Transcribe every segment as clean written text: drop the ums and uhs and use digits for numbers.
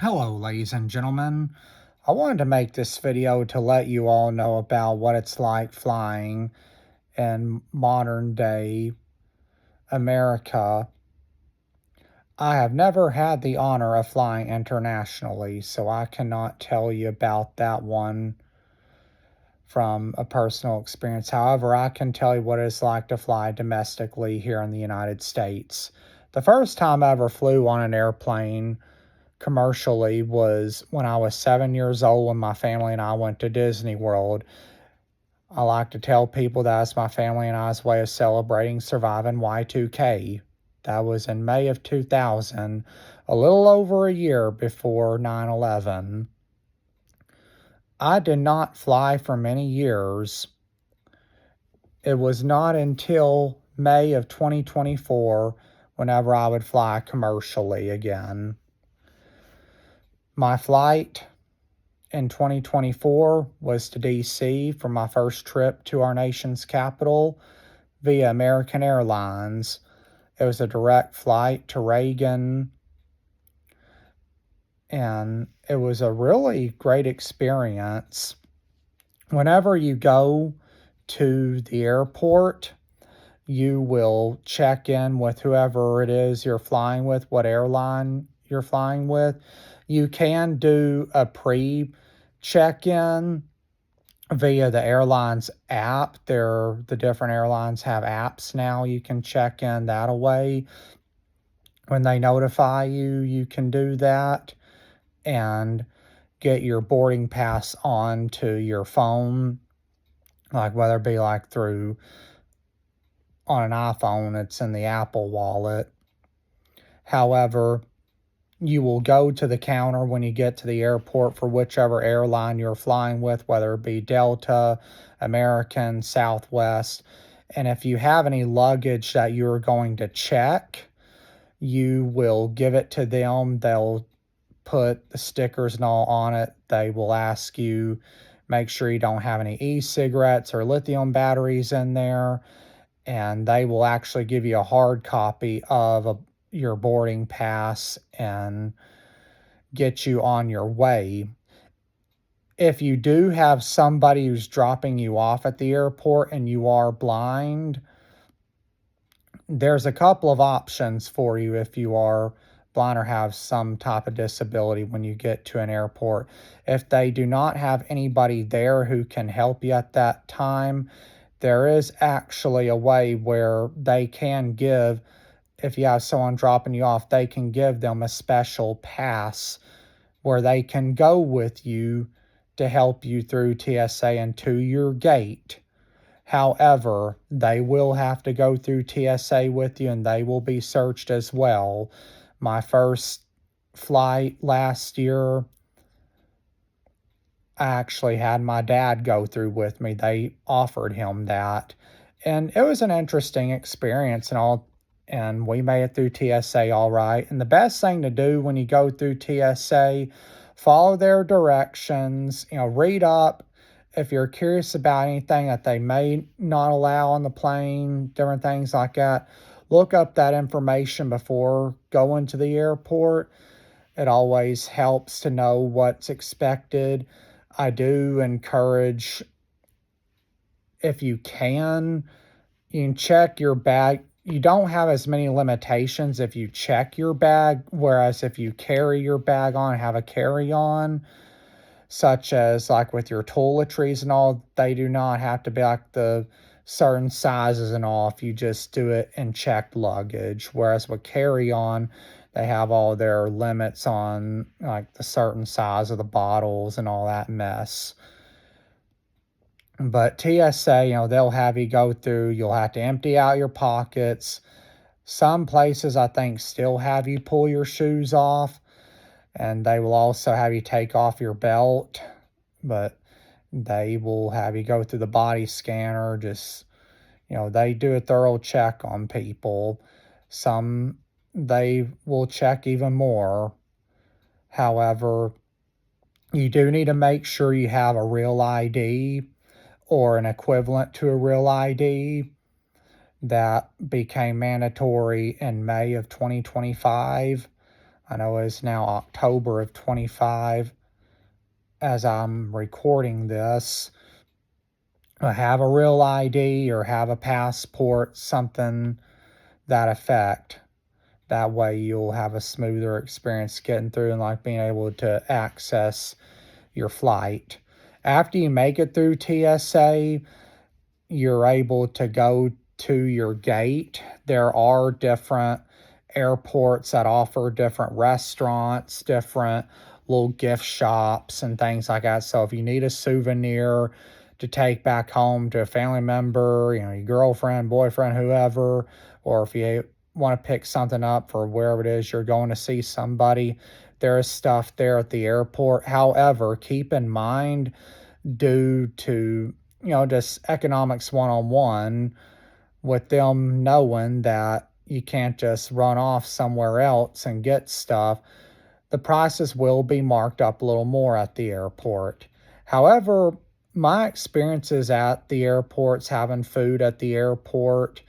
Hello, ladies and gentlemen. I wanted to make this video to let you all know about what it's like flying in modern day America. I have never had the honor of flying internationally, so I cannot tell you about that one from a personal experience. However, I can tell you what it's like to fly domestically here in the United States. The first time I ever flew on an airplane commercially was when I was 7 years old when my family and I went to Disney World. I like to tell people that's my family and I's way of celebrating surviving Y2K. That was in May of 2000, a little over a year before 9/11. I did not fly for many years. It was not until May of 2024 whenever I would fly commercially again. My flight in 2024 was to DC for my first trip to our nation's capital via American Airlines. It was a direct flight to Reagan, and it was a really great experience. Whenever you go to the airport, you will check in with whoever it is you're flying with, what airline you're flying with. You can do a pre-check-in via the airline's app. The different airlines have apps now. You can check in that away. When they notify you, you can do that and get your boarding pass onto your phone, like whether it be like through on an iPhone, it's in the Apple Wallet. However, you will go to the counter when you get to the airport for whichever airline you're flying with, whether it be Delta, American, Southwest. And if you have any luggage that you're going to check, you will give it to them. They'll put the stickers and all on it. They will ask you, make sure you don't have any e-cigarettes or lithium batteries in there. And they will actually give you a hard copy of your boarding pass and get you on your way. If you do have somebody who's dropping you off at the airport and you are blind, there's a couple of options for you if you are blind or have some type of disability when you get to an airport. If they do not have anybody there who can help you at that time, there is actually a way where they can give, if you have someone dropping you off, they can give them a special pass where they can go with you to help you through TSA and to your gate. However, they will have to go through TSA with you and they will be searched as well. My first flight last year, I actually had my dad go through with me. They offered him that. And it was an interesting experience and all. And we made it through TSA all right. And the best thing to do when you go through TSA, follow their directions, read up. If you're curious about anything that they may not allow on the plane, different things like that, look up that information before going to the airport. It always helps to know what's expected. I do encourage, if you can check your bag. You don't have as many limitations if you check your bag, whereas if you carry your bag on, have a carry-on, such as like with your toiletries and all, they do not have to be like the certain sizes and all if you just do it in checked luggage. Whereas with carry-on, they have all their limits on like the certain size of the bottles and all that mess. But TSA, they'll have you go through, you'll have to empty out your pockets. Some places, I think, still have you pull your shoes off, and they will also have you take off your belt, but they will have you go through the body scanner. Just, they do a thorough check on people. Some, they will check even more. However, you do need to make sure you have a real ID or an equivalent to a real ID. That became mandatory in May of 2025. I know it's now October of 25 as I'm recording this. Have a real ID or have a passport, something that effect. That way you'll have a smoother experience getting through and like being able to access your flight. After you make it through TSA, you're able to go to your gate. There are different airports that offer different restaurants, different little gift shops, and things like that. So if you need a souvenir to take back home to a family member, your girlfriend, boyfriend, whoever, or if you want to pick something up for wherever it is you're going to see somebody, there is stuff there at the airport. However, keep in mind, due to just economics 101, with them knowing that you can't just run off somewhere else and get stuff, the prices will be marked up a little more at the airport. However, my experiences at the airports, having food at the airport,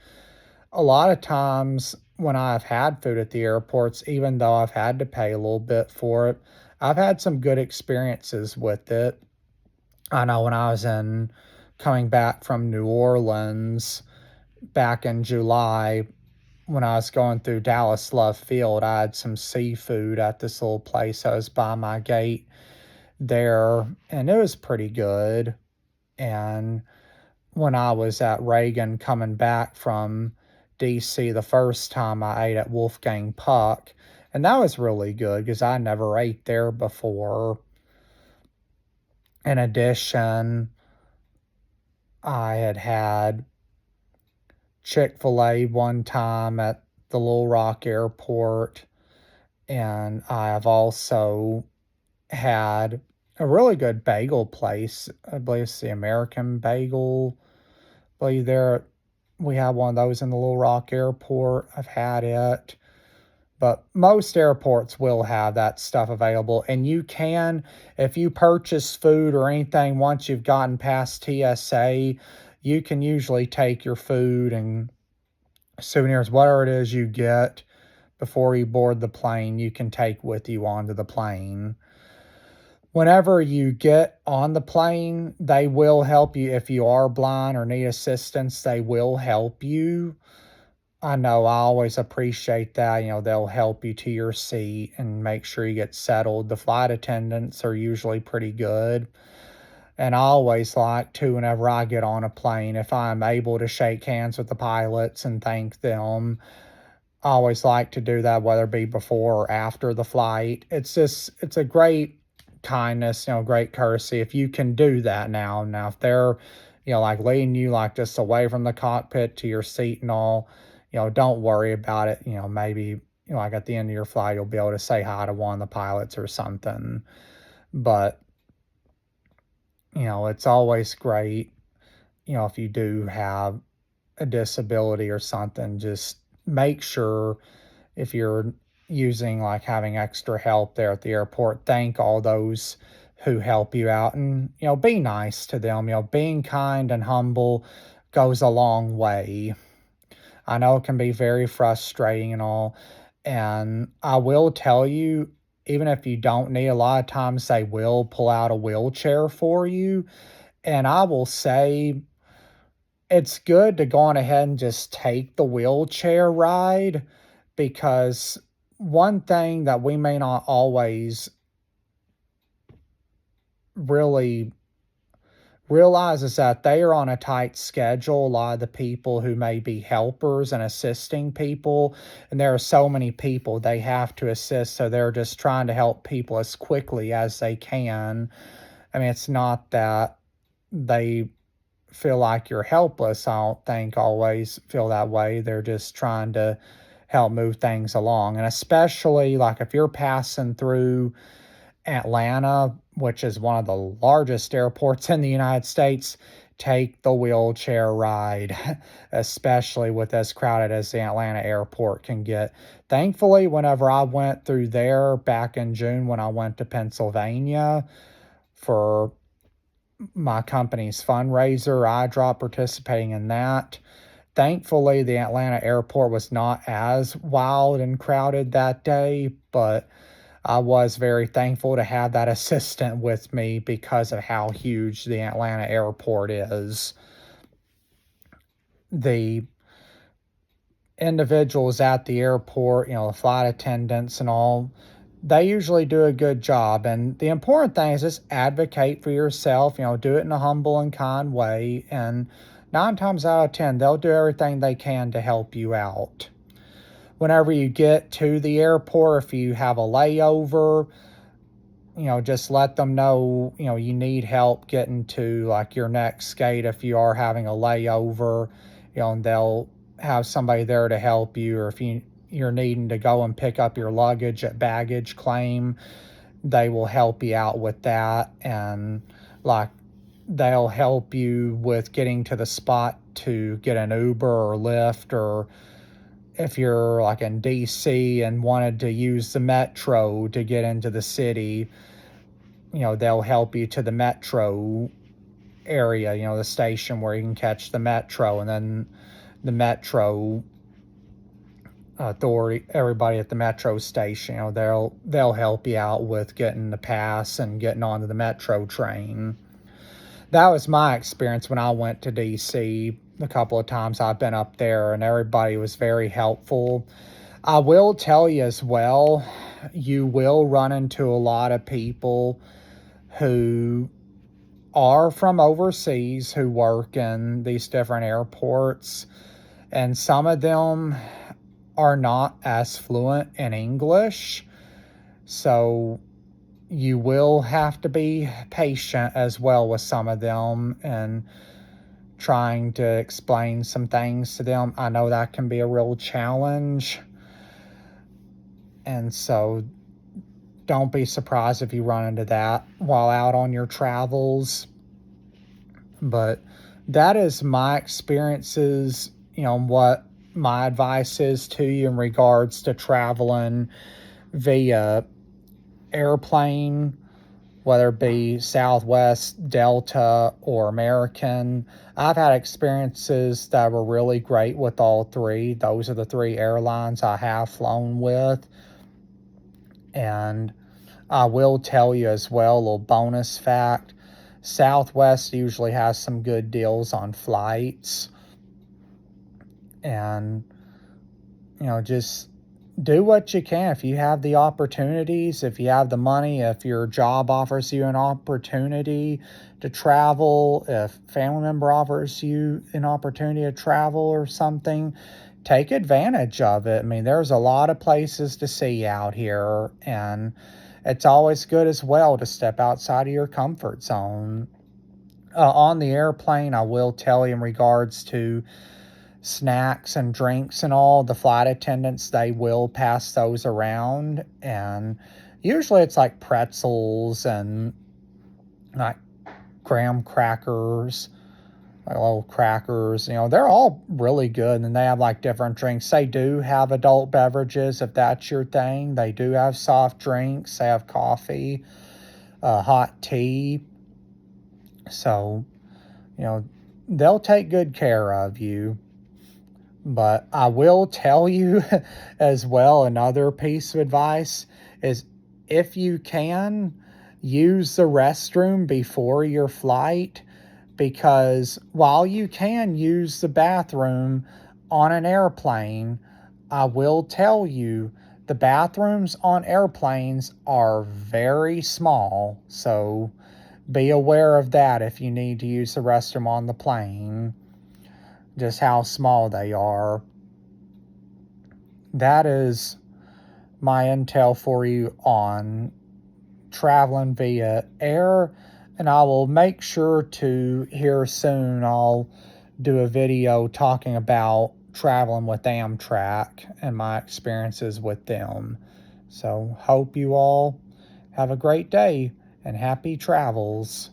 a lot of times when I've had food at the airports, even though I've had to pay a little bit for it, I've had some good experiences with it. I know when I was coming back from New Orleans back in July, when I was going through Dallas Love Field, I had some seafood at this little place that was by my gate there, and it was pretty good. And when I was at Reagan coming back from DC the first time, I ate at Wolfgang Puck, and that was really good because I never ate there before. In addition, I had Chick-fil-A one time at the Little Rock Airport, and I have also had a really good bagel place. I believe it's the American Bagel. I believe we have one of those in the Little Rock Airport. I've had it. But most airports will have that stuff available. And you can, if you purchase food or anything, once you've gotten past TSA, you can usually take your food and souvenirs, whatever it is you get before you board the plane, you can take with you onto the plane. Whenever you get on the plane, they will help you. If you are blind or need assistance, they will help you. I know I always appreciate that. They'll help you to your seat and make sure you get settled. The flight attendants are usually pretty good. And I always like to, whenever I get on a plane, if I'm able to shake hands with the pilots and thank them, I always like to do that, whether it be before or after the flight. It's a great kindness, great courtesy if you can do that now. Now, if they're, like leading you like just away from the cockpit to your seat and all, don't worry about it. Maybe, like at the end of your flight, you'll be able to say hi to one of the pilots or something. But, it's always great, if you do have a disability or something, just make sure if you're using like having extra help there at the airport, thank all those who help you out and, be nice to them. Being kind and humble goes a long way. I know it can be very frustrating and all. And I will tell you, even if you don't need, a lot of times they will pull out a wheelchair for you. And I will say it's good to go on ahead and just take the wheelchair ride, because one thing that we may not always really realize is that they are on a tight schedule. A lot of the people who may be helpers and assisting people, and there are so many people they have to assist, so they're just trying to help people as quickly as they can. I mean, it's not that they feel like you're helpless. I don't think always feel that way. They're just trying to help move things along. And especially like if you're passing through Atlanta, which is one of the largest airports in the United States, take the wheelchair ride, especially with as crowded as the Atlanta airport can get. Thankfully, whenever I went through there back in June, when I went to Pennsylvania for my company's fundraiser, iDrop, participating in that, Thankfully, the Atlanta airport was not as wild and crowded that day, but I was very thankful to have that assistant with me because of how huge the Atlanta airport is. The individuals at the airport, the flight attendants and all, they usually do a good job. And the important thing is just advocate for yourself, do it in a humble and kind way. And 9 times out of 10, they'll do everything they can to help you out. Whenever you get to the airport, if you have a layover, just let them know, you need help getting to like your next gate if you are having a layover, and they'll have somebody there to help you. Or if you're needing to go and pick up your luggage at baggage claim, they will help you out with that. And like they'll help you with getting to the spot to get an Uber or Lyft, or if you're like in DC and wanted to use the metro to get into the city, they'll help you to the metro area, the station where you can catch the metro. And then the metro authority, everybody at the metro station, they'll help you out with getting the pass and getting onto the metro train. That was my experience when I went to DC. A couple of times I've been up there, and everybody was very helpful. I will tell you as well, you will run into a lot of people who are from overseas who work in these different airports, and some of them are not as fluent in English. So you will have to be patient as well with some of them and trying to explain some things to them. I know that can be a real challenge. And so don't be surprised if you run into that while out on your travels. But that is my experiences, what my advice is to you in regards to traveling via airplane, whether it be Southwest, Delta, or American. I've had experiences that were really great with all three. Those are the three airlines I have flown with. And I will tell you as well, a little bonus fact, Southwest usually has some good deals on flights. And, just do what you can. If you have the opportunities, if you have the money, if your job offers you an opportunity to travel, if family member offers you an opportunity to travel or something, take advantage of it. I mean, there's a lot of places to see out here, and it's always good as well to step outside of your comfort zone. On the airplane, I will tell you in regards to snacks and drinks and all, the flight attendants, they will pass those around. And usually it's like pretzels and like graham crackers, like little crackers. They're all really good. And they have like different drinks. They do have adult beverages if that's your thing. They do have soft drinks. They have coffee, hot tea. So, they'll take good care of you. But I will tell you as well, another piece of advice is, if you can, use the restroom before your flight, because while you can use the bathroom on an airplane, I will tell you the bathrooms on airplanes are very small. So be aware of that if you need to use the restroom on the plane, just how small they are. That is my intel for you on traveling via air, and I will make sure to, here soon, I'll do a video talking about traveling with Amtrak and my experiences with them. So hope you all have a great day and happy travels.